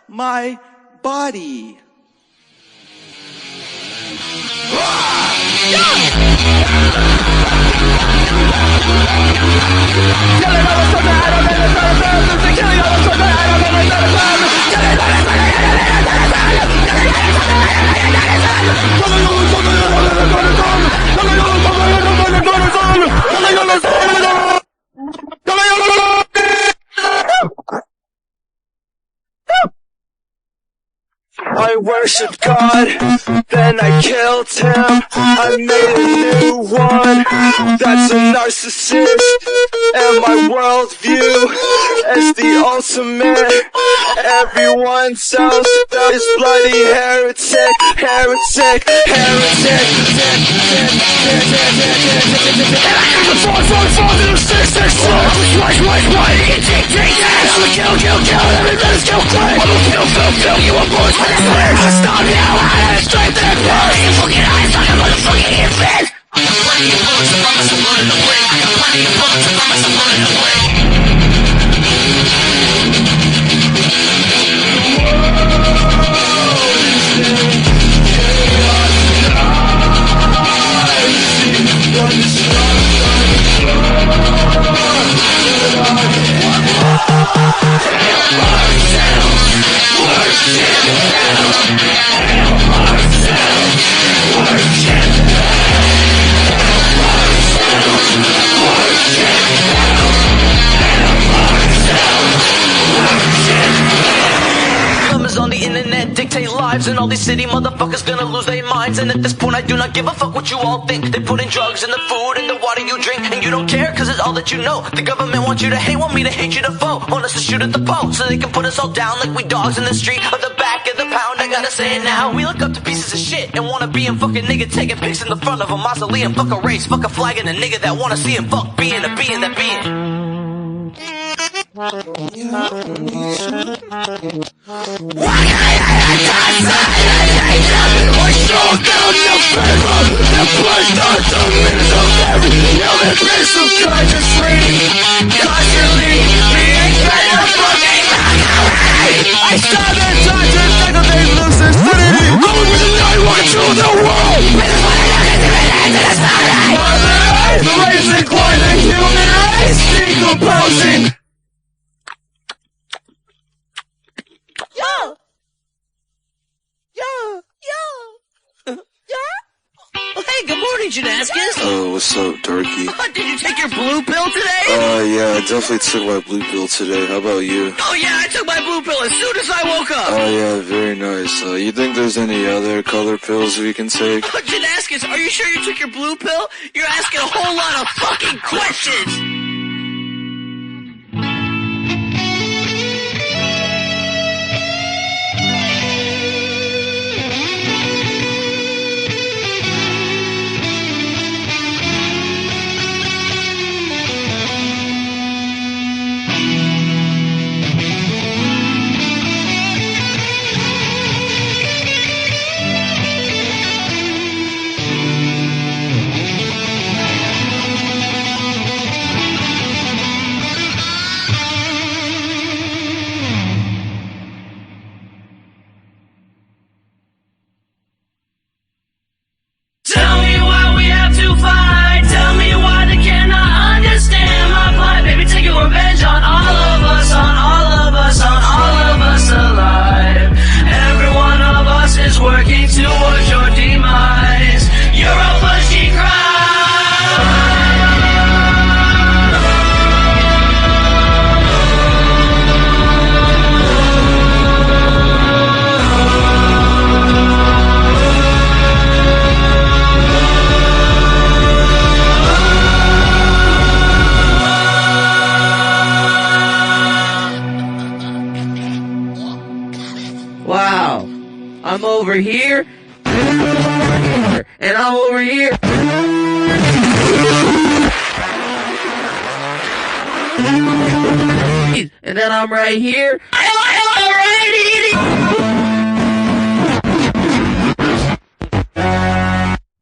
My body. I worshipped God, then I killed him. I made a new one that's a narcissist, and my worldview is the ultimate. Everyone else is bloody heretic, heretic, heretic. Stop now, I have strength and force. You fucking eyes like a motherfucking infant. I got plenty of bullets to promise I'm running away. I got plenty of bullets to promise I'm running away. On the internet dictate lives, and all these city motherfuckers gonna lose their minds. And at this point I do not give a fuck what you all think. They put in drugs in the food and the water you drink, and you don't care cause it's all that you know. The government wants you to hate, want me to hate you to foe, want us to shoot at the boat so they can put us all down like we dogs in the street or the back of the pound. I gotta say it now, we look up to pieces of shit and wanna be a fucking nigga taking pics in the front of a mausoleum. Fuck a race, fuck a flag and a nigga that wanna see him. Fuck being a being that being. I saw the doctor, second day losers, going with the night, walking through the world. Mother Earth, the race incline, the human race decomposing. Hey, good morning, Janaskis. Oh, what's up, Darkie? Did you take your blue pill today? Yeah, I definitely took my blue pill today. How about you? Oh yeah, I took my blue pill as soon as I woke up. Oh, yeah, very nice. You think there's any other color pills we can take? Janaskis, are you sure you took your blue pill? You're asking a whole lot of fucking questions. Tell me why we have to fight. Tell me why they cannot understand my plight. Baby, taking revenge on all of us, on all of us, on all of us alive. Every one of us is working towards your demise. You're a pushy crowd. Wow, I'm over here, and I'm over here. And then I'm right here. I'm right here.